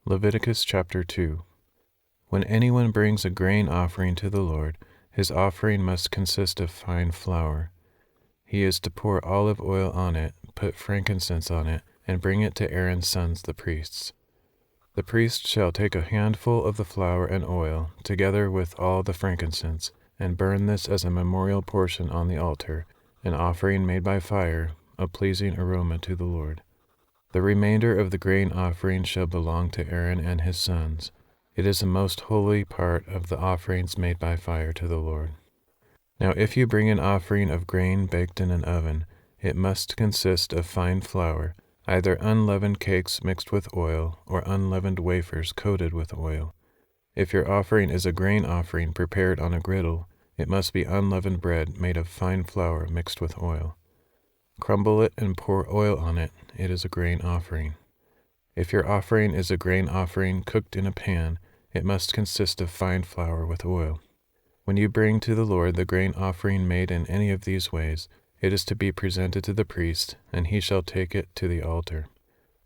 Leviticus chapter 2. When anyone brings a grain offering to the Lord, his offering must consist of fine flour. He is to pour olive oil on it, put frankincense on it, and bring it to Aaron's sons the priests. The priest shall take a handful of the flour and oil, together with all the frankincense, and burn this as a memorial portion on the altar, an offering made by fire, a pleasing aroma to the Lord. The remainder of the grain offering shall belong to Aaron and his sons. It is a most holy part of the offerings made by fire to the Lord. Now if you bring an offering of grain baked in an oven, it must consist of fine flour, either unleavened cakes mixed with oil, or unleavened wafers coated with oil. If your offering is a grain offering prepared on a griddle, it must be unleavened bread made of fine flour mixed with oil. Crumble it and pour oil on it. It is a grain offering. If your offering is a grain offering cooked in a pan, it must consist of fine flour with oil. When you bring to the Lord the grain offering made in any of these ways, it is to be presented to the priest, and he shall take it to the altar.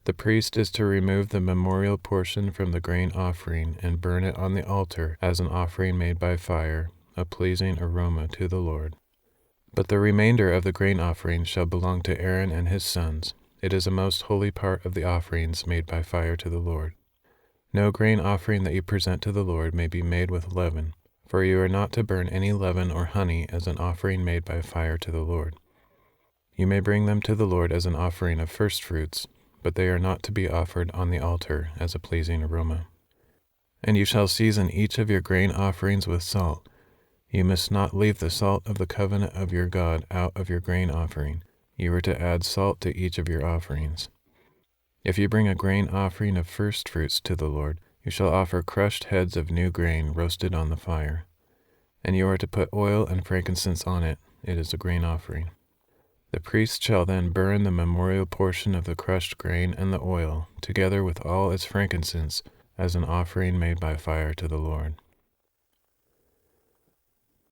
The priest is to remove the memorial portion from the grain offering and burn it on the altar as an offering made by fire, a pleasing aroma to the Lord. But the remainder of the grain offering shall belong to Aaron and his sons. It is a most holy part of the offerings made by fire to the Lord. No grain offering that you present to the Lord may be made with leaven, for you are not to burn any leaven or honey as an offering made by fire to the Lord. You may bring them to the Lord as an offering of firstfruits, but they are not to be offered on the altar as a pleasing aroma. And you shall season each of your grain offerings with salt. You must not leave the salt of the covenant of your God out of your grain offering. You are to add salt to each of your offerings. If you bring a grain offering of firstfruits to the Lord, you shall offer crushed heads of new grain roasted on the fire. And you are to put oil and frankincense on it. It is a grain offering. The priest shall then burn the memorial portion of the crushed grain and the oil, together with all its frankincense, as an offering made by fire to the Lord.